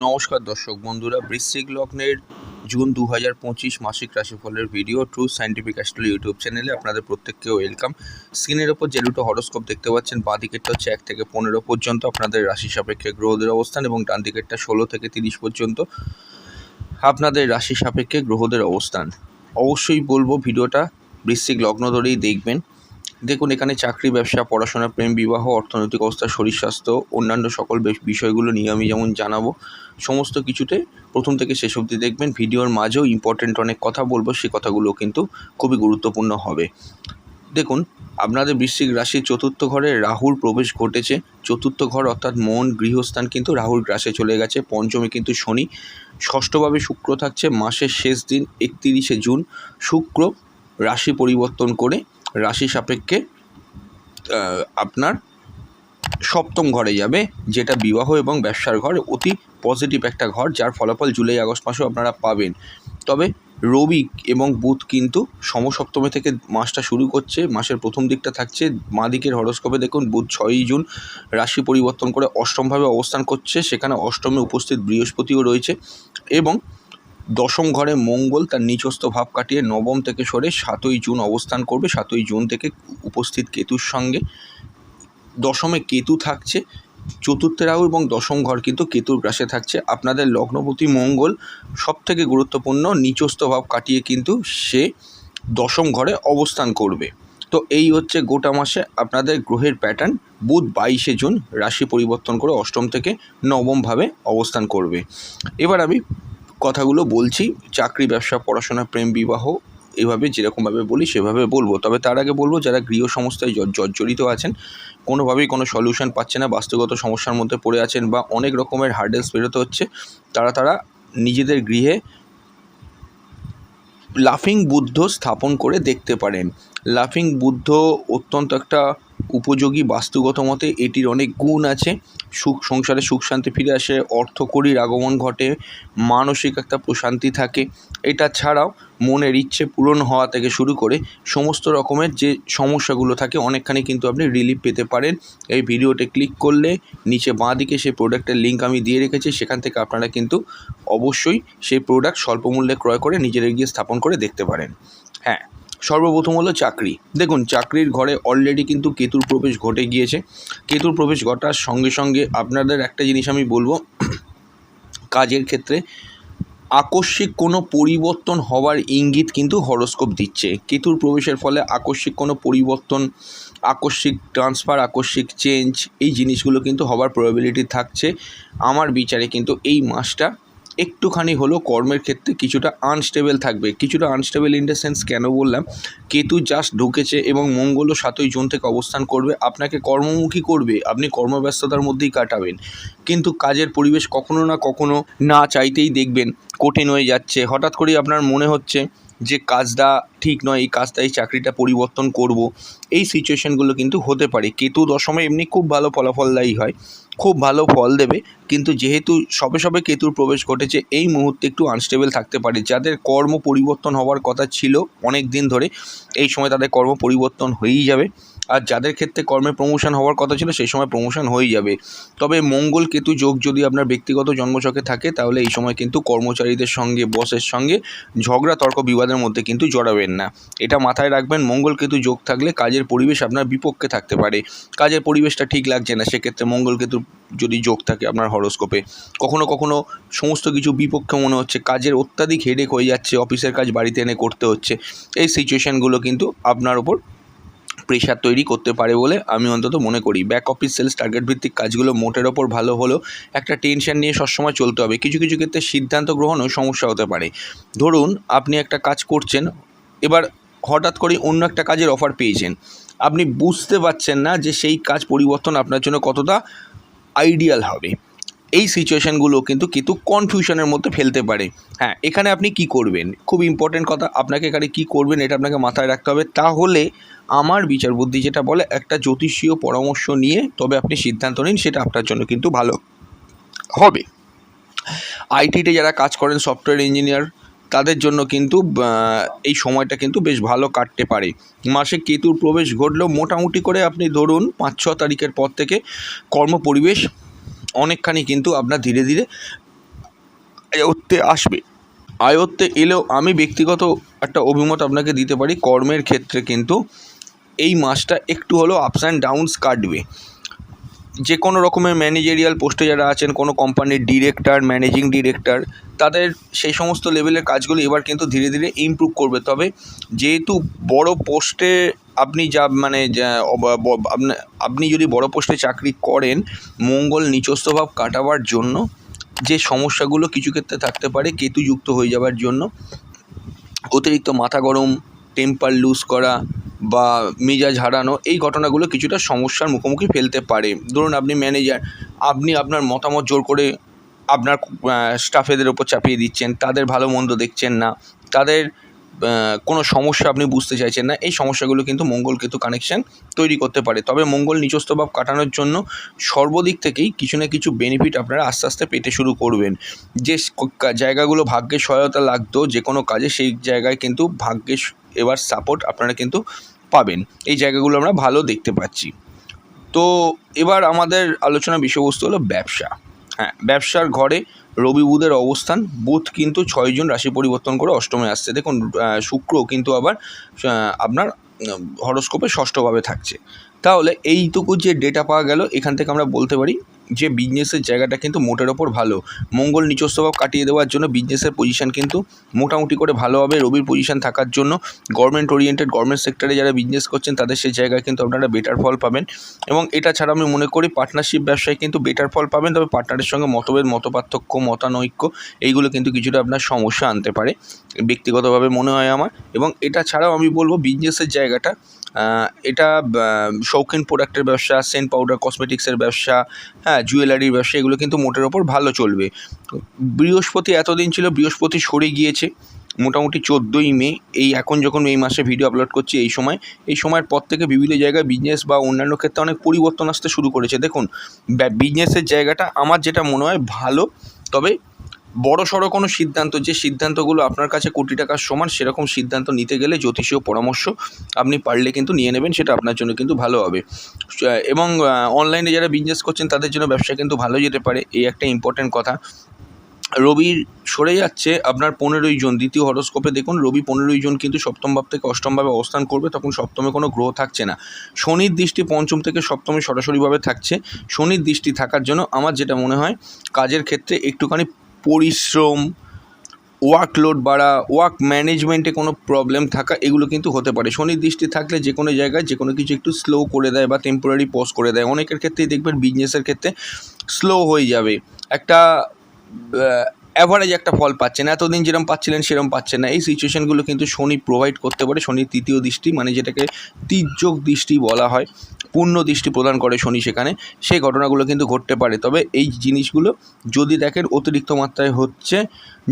নমস্কার দর্শক বন্ধুরা, বৃশ্চিক লগ্নের জুন 2025 মাসিক রাশিফলের video true scientific astrology YouTube চ্যানেলে আপনাদের প্রত্যেককে ওয়েলকাম। স্ক্রিনের ওপর যে দুটো হরোস্কোপ দেখতে পাচ্ছেন, বাঁ দিকেরটা হচ্ছে 1 থেকে 15 পর্যন্ত আপনাদের রাশি সাপেক্ষে গ্রহদের অবস্থান, এবং ডান দিকেরটা 16 থেকে 30 পর্যন্ত আপনাদের রাশি সাপেক্ষে গ্রহদের অবস্থান। অবশ্যই বলবো ভিডিওটা বৃশ্চিক লগ্ন ধরেই দেখবেন। দেখুন, এখানে চাকরি, ব্যবসা, পড়াশোনা, প্রেম, বিবাহ, অর্থনৈতিক অবস্থা, শরীর স্বাস্থ্য, অন্যান্য সকল বিষয়গুলো নিয়ে আমি যেমন জানাবো, সমস্ত কিছুতে প্রথম থেকে শেষ অবধি দেখবেন। ভিডিওর মাঝেও ইম্পর্টেন্ট অনেক কথা বলবো, সেই কথাগুলো কিন্তু খুবই গুরুত্বপূর্ণ হবে। দেখুন, আপনাদের বৃশ্চিক রাশির চতুর্থ ঘরে রাহুর প্রবেশ ঘটেছে। চতুর্থ ঘর অর্থাৎ মন, গৃহস্থান কিন্তু রাহুর গ্রাসে চলে গেছে। পঞ্চমে কিন্তু শনি, ষষ্ঠভাবে শুক্র থাকছে। মাসের শেষ দিন 31শে জুন শুক্র রাশি পরিবর্তন করে রাশি সাপেক্ষে আপনার সপ্তম ঘরে যাবে, যেটা বিবাহ এবং ব্যবসার ঘর। অতি পজিটিভ একটা ঘর, যার ফলাফল জুলাই আগস্ট মাসেও আপনারা পাবেন। তবে রবি এবং বুধ কিন্তু সমসপ্তমে থেকে মাসটা শুরু করছে। মাসের প্রথম দিকটা থাকছে বাঁ দিকের হরোস্কোপে। দেখুন, বুধ 6ই জুন রাশি পরিবর্তন করে অষ্টমভাবে অবস্থান করছে। সেখানে অষ্টমে উপস্থিত বৃহস্পতিও রয়েছে, এবং দশম ঘরে মঙ্গল তার নিচস্থ ভাব কাটিয়ে নবম থেকে সরে 7ই জুন অবস্থান করবে। 7ই জুন থেকে উপস্থিত কেতুর সঙ্গে দশমে কেতু থাকছে। চতুর্থে রাহু এবং দশম ঘর কিন্তু কেতুর গ্রাসে থাকছে। আপনাদের লগ্নপতি মঙ্গল সবথেকে গুরুত্বপূর্ণ, নিচস্থ ভাব কাটিয়ে কিন্তু সে দশম ঘরে অবস্থান করবে। তো এই হচ্ছে গোটা মাসে আপনাদের গ্রহের প্যাটার্ন। বুধ 22শে জুন রাশি পরিবর্তন করে অষ্টম থেকে নবমভাবে অবস্থান করবে। এবার আমি কথাগুলো বলছি, চাকরি, ব্যবসা, পড়াশোনা, প্রেম, বিবাহ, এভাবে যেরকমভাবে বলি সেভাবে বলবো। তবে তার আগে বলবো, যারা গৃহ সমস্যায় জর্জরিত আছেন, কোনোভাবেই কোনো সলিউশন পাচ্ছে না, বাস্তুগত সমস্যার মধ্যে পড়ে আছেন, বা অনেক রকমের হার্ডেলস বেরোতে হচ্ছে, তারা নিজেদের গৃহে লাফিং বুদ্ধ স্থাপন করে দেখতে পারেন। লাফিং বুদ্ধ অত্যন্ত একটা উপযোগী, বাস্তুগত মতে এটির অনেক গুণ আছে। সংসারে সুখ শান্তি ফিরে আসে, অর্থকড়ির আগমন ঘটে, মানসিক একটা প্রশান্তি থাকে। এটা ছাড়াও মনের ইচ্ছে পূরণ হওয়া থেকে শুরু করে সমস্ত রকমের যে সমস্যাগুলো থাকে, অনেকখানি কিন্তু আপনি রিলিফ পেতে পারেন। এই ভিডিওতে ক্লিক করলে নিচে বাঁ দিকে সেই প্রোডাক্টের লিঙ্ক আমি দিয়ে রেখেছি, সেখান থেকে আপনারা কিন্তু অবশ্যই সেই প্রোডাক্ট স্বল্প মূল্যে ক্রয় করে নিজেরা গিয়ে স্থাপন করে দেখতে পারেন। হ্যাঁ, সর্বপ্রথম হলো চাকরি। দেখুন, চাকরির ঘরে অলরেডি কিন্তু কেতুর প্রবেশ ঘটে গিয়েছে। কেতুর প্রবেশ ঘটার সঙ্গে সঙ্গে আপনাদের একটা জিনিস আমি বলবো, কাজের ক্ষেত্রে আকস্মিক কোনো পরিবর্তন হওয়ার ইঙ্গিত কিন্তু হরোস্কোপ দিচ্ছে। কেতুর প্রবেশের ফলে আকস্মিক কোনো পরিবর্তন, আকস্মিক ট্রান্সফার, আকস্মিক চেঞ্জ, এই জিনিসগুলো কিন্তু হওয়ার প্রবাবিলিটি থাকছে। আমার বিচারে কিন্তু এই মাসটা একটুখানি হলো কর্মের ক্ষেত্রে কিছুটা আনস্টেবল থাকবে। কিছুটা আনস্টেবল ইন দ্য সেন্স কেন বললাম, কেতু জাস্ট ঢুকেছে এবং মঙ্গলও 7ই জুন থেকে অবস্থান করবে। আপনাকে কর্মমুখী করবে, আপনি কর্মব্যস্ততার মধ্যেই কাটাবেন, কিন্তু কাজের পরিবেশ কখনো না কখনো না চাইতেই দেখবেন কঠিন হয়ে যাচ্ছে। হঠাৎ করেই আপনার মনে হচ্ছে যে কাজটা ঠিক নয়, এই কাজটা, এই চাকরিটা পরিবর্তন করব। এই সিচুয়েশানগুলো কিন্তু হতে পারে। কেতু দশমে এমনি খুব ভালো ফলাফলদায়ী হয়, খুব ভালো ফল দেবে, কিন্তু যেহেতু সবে সবে কেতুর প্রবেশ ঘটেছে, এই মুহূর্তে একটু আনস্টেবল থাকতে পারে। যাদের কর্ম পরিবর্তন হওয়ার কথা ছিল অনেক দিন ধরে, এই সময় তাদের কর্ম পরিবর্তন হয়েই যাবে। আর যাদের ক্ষেত্রে কর্মে প্রমোশন হওয়ার কথা ছিল, সেই সময় প্রমোশন হয়ে যাবে। তবে মঙ্গল কেতু যোগ যদি আপনার ব্যক্তিগত জন্মছকে থাকে, তাহলে এই সময় কিন্তু কর্মচারীদের সঙ্গে, বসের সঙ্গে ঝগড়া, তর্ক, বিবাদের মধ্যে কিন্তু জড়াবেন না। এটা মাথায় রাখবেন। মঙ্গল কেতু যোগ থাকলে কাজের পরিবেশ আপনার বিপক্ষে থাকতে পারে। কাজের পরিবেশটা ঠিক লাগছে না, সেক্ষেত্রে মঙ্গল কেতু যদি যোগ থাকে আপনার হরোস্কোপে, কখনো কখনো সমস্ত কিছু বিপক্ষে মনে হচ্ছে, কাজের অত্যাধিক হেডেক হয়ে যাচ্ছে, অফিসের কাজ বাড়িতে এনে করতে হচ্ছে। এই সিচুয়েশানগুলো কিন্তু আপনার ওপর প্রেশার তৈরি করতে পারে বলে আমি অন্তত মনে করি। ব্যাক অফিস, সেলস, টার্গেট ভিত্তিক কাজগুলো মোটের ওপর ভালো হলেও একটা টেনশন নিয়ে সবসময় চলতে হবে। কিছু কিছু ক্ষেত্রে সিদ্ধান্ত গ্রহণেও সমস্যা হতে পারে। ধরুন, আপনি একটা কাজ করছেন, এবার হঠাৎ করে অন্য একটা কাজের অফার পেয়েছেন, আপনি বুঝতে পারছেন না যে সেই কাজ পরিবর্তন আপনার জন্য কতটা আইডিয়াল হবে। এই সিচুয়েশানগুলো কিন্তু কনফিউশনের মধ্যে ফেলতে পারে। হ্যাঁ, এখানে আপনি কি করবেন, খুব ইম্পর্টেন্ট কথা, আপনাকে এখানে কী করবেন এটা আপনাকে মাথায় রাখতে হবে। তাহলে আমার বিচার বুদ্ধি যেটা বলে, একটা জ্যোতিষীয় পরামর্শ নিয়ে তবে আপনি সিদ্ধান্ত নিন, সেটা আপনার জন্য কিন্তু ভালো হবে। আইটিতে যারা কাজ করেন, সফটওয়্যার ইঞ্জিনিয়ার, তাদের জন্য কিন্তু এই সময়টা কিন্তু বেশ ভালো কাটতে পারে। মাসে কেতুর প্রবেশ ঘটলেও মোটামুটি করে আপনি ধরুন 5-6 তারিখের পর থেকে কর্মপরিবেশ অনেকখানি কিন্তু আপনার ধীরে ধীরে আয়ত্তে আসবে। আয়ত্তে এলেও আমি ব্যক্তিগত একটা অভিমত আপনাকে দিতে পারি, কর্মের ক্ষেত্রে কিন্তু এই মাসটা একটু হলেও আপস অ্যান্ড ডাউনস কাটবে। যে কোনো রকমের ম্যানেজেরিয়াল পোস্টে যারা আছেন, কোনো কোম্পানির ডিরেক্টর, ম্যানেজিং ডিরেক্টর, তাদের সেই সমস্ত লেভেলের কাজগুলো এবার কিন্তু ধীরে ধীরে ইমপ্রুভ করবে। তবে যেহেতু বড় পোস্টে আপনি আপনি যদি বড় পোস্টে চাকরি করেন, মঙ্গল নিচস্থ ভাব কাটাবার জন্য যে সমস্যাগুলো কিছু ক্ষেত্রে থাকতে পারে, কেতুযুক্ত হয়ে যাওয়ার জন্য অতিরিক্ত মাথা গরম, টেম্পার লুজ করা বা মেজাজ হারানো, এই ঘটনাগুলো কিছুটা সমস্যার মুখোমুখি ফেলতে পারে। ধরুন আপনি ম্যানেজার, আপনি আপনার মতামত জোর করে আপনার স্টাফেদের ওপর চাপিয়ে দিচ্ছেন, তাদের ভালো মন্দ দেখছেন না, তাদের কোনো সমস্যা আপনি বুঝতে চাইছেন না। এই সমস্যাগুলো কিন্তু মঙ্গল কেতু কানেকশান তৈরি করতে পারে। তবে মঙ্গল নিচস্থ ভাব কাটানোর জন্য সর্বদিক থেকেই কিছু না কিছু বেনিফিট আপনারা আস্তে আস্তে পেতে শুরু করবেন। যে জায়গাগুলো ভাগ্যের সহায়তা লাগতো যে কোনো কাজে, সেই জায়গায় কিন্তু ভাগ্যের এবার সাপোর্ট আপনারা কিন্তু পাবেন। এই জায়গাগুলো আমরা ভালো দেখতে পাচ্ছি। তো এবার আমাদের আলোচনার বিষয়বস্তু হলো ব্যবসা। হ্যাঁ, ব্যবসার ঘরে রবি বুধের অবস্থান। বুধ কিন্তু 6 জন রাশি পরিবর্তন করে অষ্টমে আসছে। দেখুন শুক্র কিন্তু আবার আপনার হরোস্কোপে ষষ্ঠভাবে থাকছে। তাহলে এইটুকু যে ডেটা পাওয়া গেল, এখান থেকে আমরা বলতে পারি যে বিজনেসের জায়গাটা কিন্তু মোটের ওপর ভালো। মঙ্গল নিচস্থ ভাব কাটিয়ে দেওয়ার জন্য বিজনেসের পজিশান কিন্তু মোটামুটি করে ভালো হবে। রবির পজিশান থাকার জন্য গভর্নমেন্ট ওরিয়েন্টেড, গভর্নমেন্ট সেক্টরে যারা বিজনেস করছেন তাদের সেই জায়গায় কিন্তু আপনারা বেটার ফল পাবেন। এবং এটা ছাড়া আমি মনে করি পার্টনারশিপ ব্যবসায় কিন্তু বেটার ফল পাবেন। তবে পার্টনারের সঙ্গে মতভেদ, মতপার্থক্য, মতানৈক্য এইগুলো কিন্তু কিছুটা আপনার সমস্যা আনতে পারে, ব্যক্তিগতভাবে মনে হয় আমার। এবং এটা ছাড়াও আমি বলবো বিজনেসের জায়গাটা, এটা শৌখিন প্রোডাক্টের ব্যবসা, সেন্ট পাউডার, কসমেটিক্সের ব্যবসা, হ্যাঁ, জুয়েলারির ব্যবসা, এগুলো কিন্তু মোটের ওপর ভালো চলবে। বৃহস্পতি এতদিন ছিল, বৃহস্পতি সরে গিয়েছে মোটামুটি 14ই মে। এই এখন যখন এই মাসে ভিডিও আপলোড করছি, এই সময়ের পর থেকে বিভিন্ন জায়গায় বিজনেস বা অন্যান্য ক্ষেত্রে অনেক পরিবর্তন আসতে শুরু করেছে। দেখুন বিজনেসের জায়গাটা আমার যেটা মনে হয় ভালো। তবে বড়সড় কোনো সিদ্ধান্ত, যে সিদ্ধান্তগুলো আপনার কাছে কোটি টাকার সমান, সেরকম সিদ্ধান্ত নিতে গেলে জ্যোতিষীয় পরামর্শ আপনি পারলে কিন্তু নিয়ে নেবেন, সেটা আপনার জন্য কিন্তু ভালো হবে। এবং অনলাইনে যারা বিজনেস করছেন তাদের জন্য ব্যবসা কিন্তু ভালো যেতে পারে, এই একটা ইম্পর্ট্যান্ট কথা। রবির সরে যাচ্ছে আপনার 15ই জুন। দ্বিতীয় হরোস্কোপে দেখুন রবি 15ই জুন কিন্তু সপ্তম ভাব থেকে অষ্টমভাবে অবস্থান করবে। তখন সপ্তমে কোনো গ্রহ থাকছে না। শনির দৃষ্টি পঞ্চম থেকে সপ্তমে সরাসরিভাবে থাকছে। শনির দৃষ্টি থাকার জন্য আমার যেটা মনে হয়, কাজের ক্ষেত্রে একটুখানি পরিশ্রম, ওয়ার্কলোড বাড়া, ওয়ার্ক ম্যানেজমেন্টে কোনো প্রবলেম থাকা, এগুলো কিন্তু হতে পারে। শনির দৃষ্টি থাকলে যে কোনো জায়গায় যে কোনো কিছু একটু স্লো করে দেয় বা টেম্পোরারি পজ করে দেয়। অনেকের ক্ষেত্রেই দেখবেন বিজনেসের ক্ষেত্রে স্লো হয়ে যাবে, একটা অ্যাভারেজ একটা ফল পাচ্ছেন, এতদিন যেরকম পাচ্ছিলেন সেরকম পাচ্ছেন না। এই সিচুয়েশানগুলো কিন্তু শনি প্রোভাইড করতে পারে। শনির তৃতীয় দৃষ্টি, মানে যেটাকে তির্যক দৃষ্টি বলা হয়, পূর্ণ দৃষ্টি প্রদান করে শনি সেখানে, সেই ঘটনাগুলো কিন্তু ঘটতে পারে। তবে এই জিনিসগুলো যদি দেখেন অতিরিক্ত মাত্রায় হচ্ছে,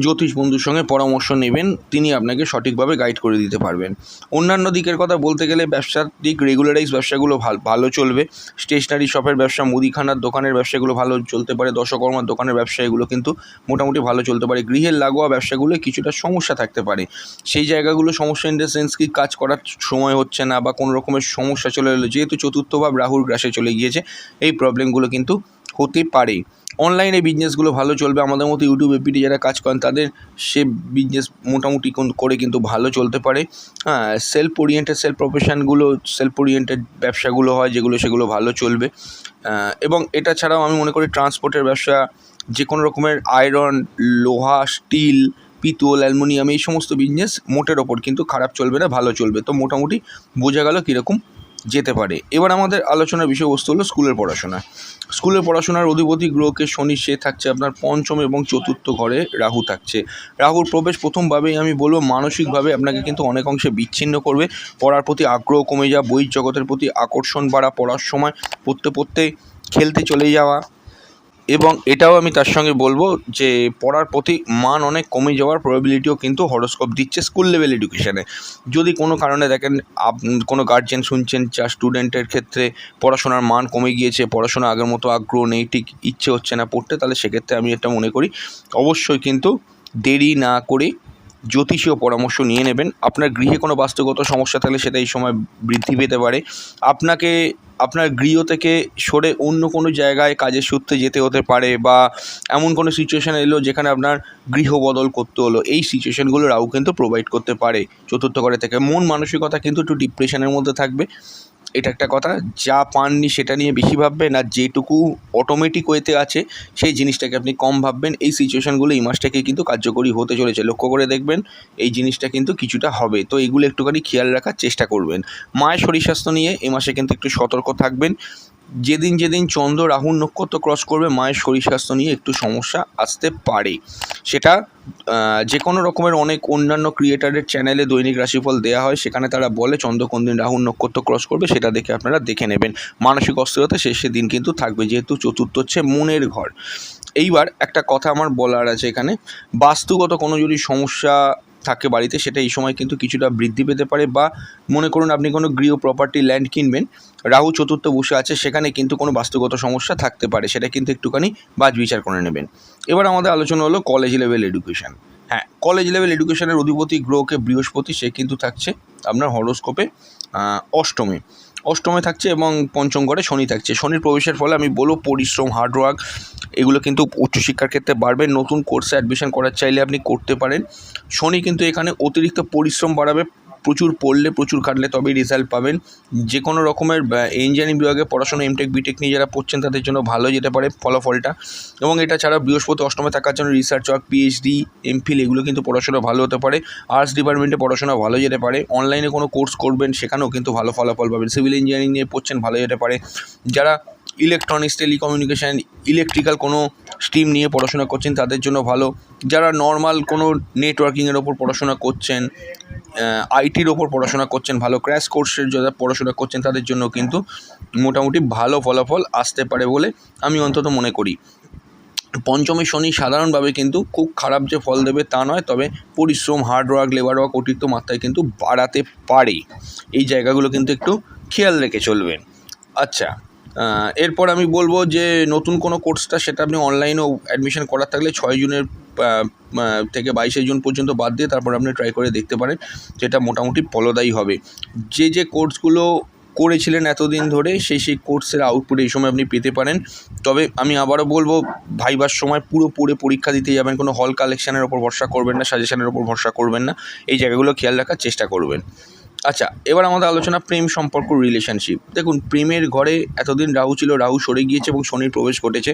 জ্যোতিষ বন্ধুর সঙ্গে পরামর্শ নেবেন, তিনি আপনাকে সঠিকভাবে গাইড করে দিতে পারবেন। অন্যান্য দিকের কথা বলতে গেলে ব্যবসার দিক, রেগুলারাইজ ব্যবসাগুলো ভালো চলবে। স্টেশনারি শপের ব্যবসা, মুদিখানার দোকানের ব্যবসাগুলো ভালো চলতে পারে। দশকর্মার দোকানের ব্যবসা, এগুলো কিন্তু মোটামুটি ভালো চলতে পারে। গৃহের লাগোয়া ব্যবসাগুলো কিছুটা সমস্যা থাকতে পারে। সেই জায়গাগুলো সমস্যা ইন দ্য সেন্স কি, কাজ করার সময় হচ্ছে না বা কোনো রকমের সমস্যা চলে এলো, যেহেতু চতুর্থ ভাব রাহুর গ্রাসে চলে গিয়েছে, এই প্রবলেমগুলো কিন্তু হতে পারে। অনলাইনে বিজনেসগুলো ভালো চলবে। আমাদের মতো ইউটিউব এপিটি যারা কাজ করেন তাদের সে বিজনেস মোটামুটি করে কিন্তু ভালো চলতে পারে। হ্যাঁ, সেলফ ওরিয়েন্টেড ব্যবসাগুলো হয় যেগুলো, সেগুলো ভালো চলবে। এবং এটা ছাড়াও আমি মনে করি ট্রান্সপোর্টের ব্যবসা, যে কোনো রকমের আয়রন, লোহা, স্টিল, পিতল, অ্যালুমিনিয়াম, এই সমস্ত বিজনেস মোটের ওপর কিন্তু খারাপ চলবে না, ভালো চলবে। তো মোটামুটি বোঝা গেল কীরকম যেতে পারে। এবার আমাদের আলোচনার বিষয়বস্তু হলো স্কুলের পড়াশোনা। স্কুলের পড়াশোনার অধিপতি গ্রহকে শনি, সে থাকছে আপনার পঞ্চম এবং চতুর্থ ঘরে রাহু থাকছে। রাহুর প্রবেশ প্রথমভাবেই আমি বলবো মানসিকভাবে আপনাকে কিন্তু অনেক অংশে বিচ্ছিন্ন করবে। পড়ার প্রতি আগ্রহ কমে যাওয়া, বই জগতের প্রতি আকর্ষণ বাড়া, পড়ার সময় পড়তে খেলতে চলে যাওয়া, এবং এটাও আমি তার সঙ্গে বলবো যে পড়ার প্রতি মান অনেক কমে যাওয়ার প্রবাবিলিটিও কিন্তু হরোস্কোপ দিচ্ছে স্কুল লেভেল এডুকেশানে। যদি কোনো কারণে দেখেন কোনো গার্জেন শুনছেন যা স্টুডেন্টের ক্ষেত্রে পড়াশোনার মান কমে গিয়েছে, পড়াশোনা আগের মতো আগ্রহ নেই, ঠিক ইচ্ছে হচ্ছে না পড়তে, তাহলে সেক্ষেত্রে আমি এটা মনে করি অবশ্যই কিন্তু দেরি না করে জ্যোতিষীয় পরামর্শ নিয়ে নেবেন। আপনার গৃহে কোনো বাস্তুগত সমস্যা থাকলে সেটা এই সময় বৃদ্ধি পেতে পারে। আপনাকে আপনার গৃহ থেকে সরে অন্য কোনো জায়গায় কাজের সূত্রে যেতে হতে পারে, বা এমন কোনো সিচুয়েশান এলো যেখানে আপনার গৃহ বদল করতে হলো। এই সিচুয়েশানগুলো রাহু কিন্তু প্রোভাইড করতে পারে চতুর্থ ঘরে থেকে। মন মানসিকতা কিন্তু একটু ডিপ্রেশনের মধ্যে থাকবে, এটা একটা কথা। যা পাননি সেটা নিয়ে বেশি ভাববেন, আর যেটুকু অটোমেটিক ওয়েতে আছে সেই জিনিসটাকে আপনি কম ভাববেন। এই সিচুয়েশানগুলো এই মাস থেকে কিন্তু কার্যকরী হতে চলেছে, লক্ষ্য করে দেখবেন এই জিনিসটা কিন্তু কিছুটা হবে। তো এগুলো একটুখানি খেয়াল রাখার চেষ্টা করবেন। মায়ের শরীর স্বাস্থ্য নিয়ে এই মাসে কিন্তু একটু সতর্ক থাকবেন। যেদিন যেদিন চন্দ্র রাহুর নক্ষত্র ক্রস করবে মায়ের শরীর স্বাস্থ্য নিয়ে একটু সমস্যা আসতে পারে। সেটা যে কোনো রকমের অনেক অন্যান্য ক্রিয়েটারের চ্যানেলে দৈনিক রাশিফল দেওয়া হয়, সেখানে তারা বলে চন্দ্র কোন দিন রাহুর নক্ষত্র ক্রস করবে সেটা দেখে আপনারা দেখে নেবেন। মানসিক অস্থিরতা সেদিন কিন্তু থাকবে, যেহেতু চতুর্থ হচ্ছে মনের ঘর। এইবার একটা কথা আমার বলার আছে এখানে, বাস্তুগত কোনো যদি সমস্যা থাকে বাড়িতে সেটা এই সময় কিন্তু কিছুটা বৃদ্ধি পেতে পারে। বা মনে করুন আপনি কোনো গৃহ প্রপার্টি ল্যান্ড কিনবেন, রাহু চতুর্থ বসে আছে, সেখানে কিন্তু কোনো বাস্তুগত সমস্যা থাকতে পারে, সেটা কিন্তু একটুখানি বিচার করে নেবেন। এবার আমাদের আলোচনা হলো কলেজ লেভেল এডুকেশান। হ্যাঁ, কলেজ লেভেল এডুকেশনের অধিপতি গ্রহকে বৃহস্পতি, সে কিন্তু থাকছে আপনার হরোস্কোপে অষ্টমে থাকছে, এবং পঞ্চম ঘরে শনি থাকছে। শনির প্রবেশের ফলে আমি বলবো পরিশ্রম, হার্ডওয়ার্ক এগুলো কিন্তু উচ্চশিক্ষার ক্ষেত্রে বাড়বে। নতুন কোর্সে অ্যাডমিশন করার চাইলে আপনি করতে পারেন। শনি কিন্তু এখানে অতিরিক্ত পরিশ্রম বাড়াবে, প্রচুর পড়লে প্রচুর খাটলে তবেই রেজাল্ট পাবেন। যে কোনো রকমের ইঞ্জিনিয়ারিং বিভাগে পড়াশোনা এমটেক বিটেক নিয়ে যারা পড়ছেন তাদের জন্য ভালো যেতে পারে ফলাফলটা। এবং এটা ছাড়াও বৃহস্পতি অষ্টমে থাকার জন্য রিসার্চ ওয়ার্ক, পিএইচডি, এমফিল এগুলো কিন্তু পড়াশোনা ভালো হতে পারে। আর্টস ডিপার্টমেন্টে পড়াশোনা ভালো যেতে পারে। অনলাইনে কোনো কোর্স করবেন সেখানেও কিন্তু ভালো ফলাফল পাবেন। সিভিল ইঞ্জিনিয়ারিং নিয়ে পড়ছেন ভালো যেতে পারে। যারা ইলেকট্রনিক্স, টেলিকমিউনিকেশান, ইলেকট্রিক্যাল কোনো স্ট্রিম নিয়ে পড়াশোনা করছেন তাদের জন্য ভালো। যারা নর্মাল কোনো নেটওয়ার্কিংয়ের ওপর পড়াশোনা করছেন, আইটির ওপর পড়াশোনা করছেন, ভালো ক্র্যাশ কোর্সের যারা পড়াশোনা করছেন তাদের জন্য কিন্তু মোটামুটি ভালো ফলাফল আসতে পারে বলে আমি অন্তত মনে করি। পঞ্চমী শনি সাধারণভাবে কিন্তু খুব খারাপ যে ফল দেবে তা নয়, তবে পরিশ্রম, হার্ডওয়ার্ক, লেবার ওয়ার্ক অতিরিক্ত মাত্রায় কিন্তু বাড়াতে পারে। এই জায়গাগুলো কিন্তু একটু খেয়াল রেখে চলবেন। আচ্ছা, এরপর আমি বলবো যে নতুন কোনো কোর্সটা সেটা আপনি অনলাইনেও অ্যাডমিশন করার থাকলে 6 জুনের থেকে 22শে জুন পর্যন্ত বাদ দিয়ে তারপর আপনি ট্রাই করে দেখতে পারেন, যেটা মোটামুটি ফলদায়ী হবে। যে কোর্সগুলো করেছিলেন এতদিন ধরে সেই কোর্সের আউটপুট এই সময় আপনি পেতে পারেন। তবে আমি আবারও বলবো, ভাইবার সময় পুরো পড়ে পরীক্ষা দিতে যাবেন, কোনো হল কালেকশানের ওপর ভরসা করবেন না, সাজেশনের ওপর ভরসা করবেন না। এই জায়গাগুলো খেয়াল রাখার চেষ্টা করবেন। আচ্ছা, এবার আমাদের আলোচনা প্রেম সম্পর্ক, রিলেশনশিপ। দেখুন, প্রেমের ঘরে এতদিন রাহু ছিল, রাহু সরে গিয়েছে এবং শনির প্রবেশ ঘটেছে।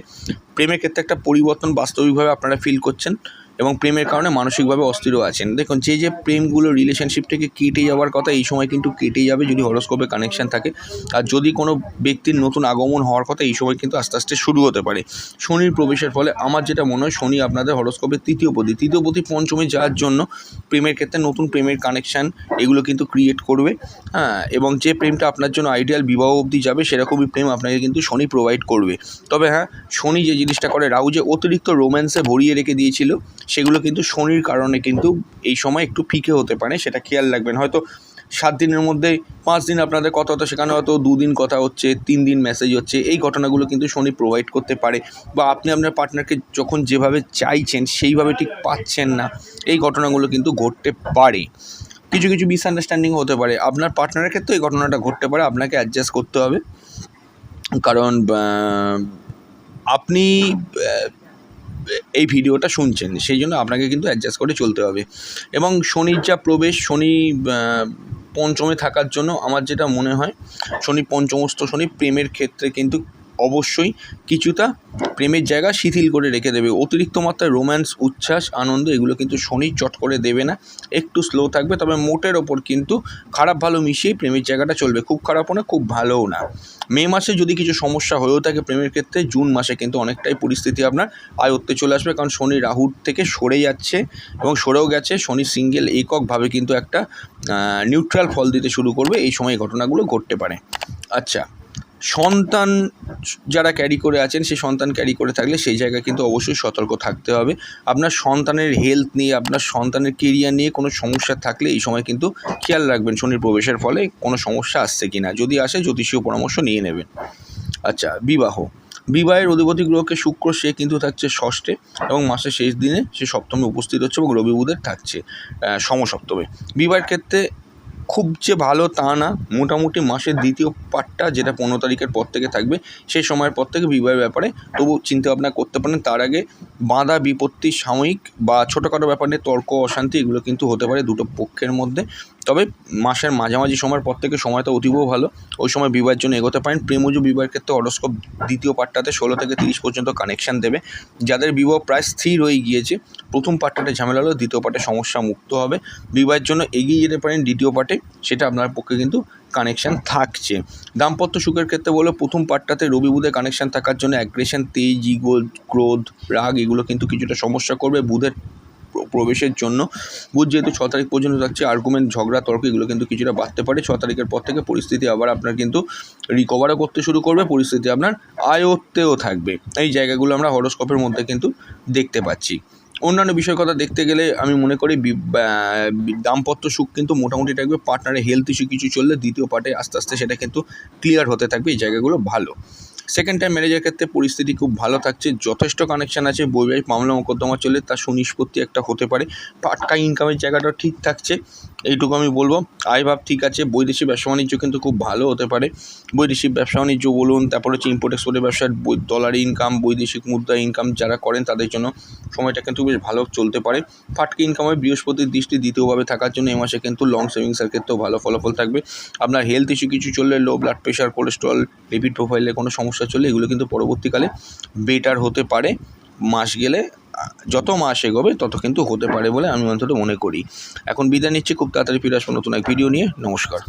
প্রেমের ক্ষেত্রে একটা পরিবর্তন বাস্তবিকভাবে আপনারা ফিল করছেন, এবং প্রেমের কারণে মানসিকভাবে অস্থিরও আছেন। দেখুন, যে প্রেমগুলো রিলেশনশিপ থেকে কেটে যাওয়ার কথা এই সময় কিন্তু কেটে যাবে যদি হরোস্কোপে কানেকশান থাকে। আর যদি কোনো ব্যক্তির নতুন আগমন হওয়ার কথা এই সময় কিন্তু আস্তে আস্তে শুরু হতে পারে। শনির প্রবেশের ফলে আমার যেটা মনে হয়, শনি আপনাদের হরোস্কোপের তৃতীয় প্রতি পঞ্চমে যাওয়ার জন্য প্রেমের ক্ষেত্রে নতুন প্রেমের কানেকশান এগুলো কিন্তু ক্রিয়েট করবে। হ্যাঁ, এবং যে প্রেমটা আপনার জন্য আইডিয়াল বিবাহ অবধি যাবে সেরকমই প্রেম আপনাকে কিন্তু শনি প্রোভাইড করবে। তবে হ্যাঁ, শনি যে জিনিসটা করে, রাহু যে অতিরিক্ত রোম্যান্সে ভরিয়ে রেখে দিয়েছিল সেগুলো কিন্তু শনির কারণে কিন্তু এই সময় একটু ফিকে হতে পারে, সেটা খেয়াল রাখবেন। হয়তো 7 দিনের মধ্যে 5 দিন আপনাদের কথা হতো, সেখানে হয়তো 2 দিন কথা হচ্ছে, 3 দিন মেসেজ হচ্ছে। এই ঘটনাগুলো কিন্তু শনি প্রোভাইড করতে পারে। বা আপনি আপনার পার্টনারকে যখন যেভাবে চাইছেন সেইভাবে ঠিক পাচ্ছেন না, এই ঘটনাগুলো কিন্তু ঘটতে পারে। কিছু মিসআন্ডারস্ট্যান্ডিং হতে পারে। আপনার পার্টনারের ক্ষেত্রে এই ঘটনাটা ঘটতে পারে, আপনাকে অ্যাডজাস্ট করতে হবে। কারণ আপনি এই ভিডিওটা শুনছেন, সেই জন্য আপনাকে কিন্তু অ্যাডজাস্ট করে চলতে হবে। এবং শনির যা প্রবেশ, শনি পঞ্চমে থাকার জন্য আমার যেটা মনে হয়, শনি পঞ্চমস্থ শনি প্রেমের ক্ষেত্রে কিন্তু অবশ্যই কিছুটা প্রেমের জায়গা শিথিল করে রেখে দেবে। অতিরিক্ত মাত্রায় রোম্যান্স, উচ্ছ্বাস, আনন্দ এগুলো কিন্তু শনি চট করে দেবে না, একটু স্লো থাকবে। তবে মোটের ওপর কিন্তু খারাপ ভালো মিশিয়ে প্রেমের জায়গাটা চলবে, খুব খারাপও না খুব ভালোও না। মে মাসে যদি কিছু সমস্যা হয়েও থাকে প্রেমের ক্ষেত্রে, জুন মাসে কিন্তু অনেকটাই পরিস্থিতি আপনার আয়ত্তে চলে আসবে, কারণ শনি রাহুর থেকে সরে যাচ্ছে এবং সরেও গেছে। শনি সিঙ্গেল এককভাবে কিন্তু একটা নিউট্রাল ফল দিতে শুরু করবে, এই সময় ঘটনাগুলো ঘটতে পারে। আচ্ছা, সন্তান যারা ক্যারি করে আছেন, সেই সন্তান ক্যারি করে থাকলে সেই জায়গায় কিন্তু অবশ্যই সতর্ক থাকতে হবে। আপনার সন্তানের হেলথ নিয়ে, আপনার সন্তানের কেরিয়ার নিয়ে কোনো সমস্যা থাকলে এই সময় কিন্তু খেয়াল রাখবেন শনির প্রবেশের ফলে কোনো সমস্যা আসছে কি না। যদি আসে জ্যোতিষীয় পরামর্শ নিয়ে নেবেন। আচ্ছা, বিবাহের অধিপতি গ্রহকে শুক্র, সে কিন্তু থাকছে ষষ্ঠে এবং মাসের শেষ দিনে সে সপ্তমে উপস্থিত হচ্ছে এবং রবি বুধের থাকছে সমসপ্তমে। বিবাহের ক্ষেত্রে খুব যে ভালো তা না, মোটামুটি মাসের দ্বিতীয় পার্টটা যেটা 15 তারিখের পর থেকে থাকবে, সেই সময়ের পর থেকে বিবাহের ব্যাপারে তবু চিন্তাভাবনা করতে পারেন। তার আগে বাধা বিপত্তি, সাময়িক বা ছোটোখাটো ব্যাপার নিয়ে তর্ক অশান্তি এগুলো কিন্তু হতে পারে দুটো পক্ষের মধ্যে। তবে মাসের মাঝামাঝি সময়ের পর থেকে সময়টা অতীব ভালো, ওই সময় বিবাহের জন্য এগোতে পারেন। প্রেমজ বিবাহের ক্ষেত্রে হরোস্কোপ দ্বিতীয় পার্টটাতে 16 থেকে 30 পর্যন্ত কানেকশান দেবে। যাদের বিবাহ প্রায় স্থির হয়ে গিয়েছে, প্রথম পার্টটাতে ঝামেলা হলেও দ্বিতীয় পার্টে সমস্যা মুক্ত হবে। বিবাহের জন্য এগিয়ে যেতে পারেন দ্বিতীয় পার্টে, সেটা আপনার পক্ষে কিন্তু কানেকশান থাকছে। দাম্পত্য সুখের ক্ষেত্রে বলে প্রথম পার্টটাতে রবি বুধের কানেকশান থাকার জন্য অ্যাগ্রেশন, তেজ, ইগো, ক্রোধ, রাগ এগুলো কিন্তু কিছুটা সমস্যা করবে বুধের প্রবেশের জন্য। বুধ যেহেতু 6 তারিখ পর্যন্ত থাকছে, আর্গুমেন্ট, ঝগড়া, তর্ক এগুলো কিন্তু কিছুটা বাড়তে পারে। 6 তারিখের পর থেকে পরিস্থিতি আবার আপনার কিন্তু রিকভারও করতে শুরু করবে, পরিস্থিতি আপনার আয়ত্তেও থাকবে। এই জায়গাগুলো আমরা হরোস্কোপের মধ্যে কিন্তু দেখতে পাচ্ছি। অন্যান্য বিষয়ের কথা দেখতে গেলে আমি মনে করি দাম্পত্য সুখ কিন্তু মোটামুটি থাকবে। পার্টনারের হেলথ ইস্যু কিছু চললে দ্বিতীয় পার্টে আস্তে আস্তে সেটা কিন্তু ক্লিয়ার হতে থাকবে। এই জায়গাগুলো ভালো। সেকেন্ড টাইম ম্যারেজের ক্ষেত্রে পরিস্থিতি খুব ভালো থাকছে, যথেষ্ট কানেকশান আছে। বৈবাহিক মামলা মোকদ্দমা চললে তার সুনিষ্পত্তি একটা হতে পারে। পার্ট ইনকামের জায়গাটাও ঠিক থাকছে, এইটুকু আমি বলবো। আয়ভাব ঠিক আছে। বৈদেশিক ব্যবসা বাণিজ্য কিন্তু খুব ভালো হতে পারে। বৈদেশিক ব্যবসা বাণিজ্য বলুন, তারপর হচ্ছে ইম্পোর্ট এক্সপোর্টের ব্যবসার ডলার ইনকাম, বৈদেশিক মুদ্রা ইনকাম যারা করেন তাদের জন্য সময়টা কিন্তু বেশ ভালো চলতে পারে। ফাটকি ইনকামে বৃহস্পতির দৃষ্টি দ্বিতীয়ভাবে থাকার জন্য এই মাসে কিন্তু লং সেভিংসের ক্ষেত্রেও ভালো ফলাফল থাকবে। আপনার হেলথ ইস্যু কিছু চললে, low blood pressure, cholesterol, lipid প্রোফাইলে কোনো সমস্যা চললে এগুলো কিন্তু পরবর্তীকালে বেটার হতে পারে। মাস গেলে, যত মাস এগোবে তত কিন্তু হতে পারে বলে আমি অন্তত মনে করি। এখন বিদায় নিচ্ছি, খুব তাড়াতাড়ি ফিরে আসবো নতুন এক ভিডিও নিয়ে। নমস্কার।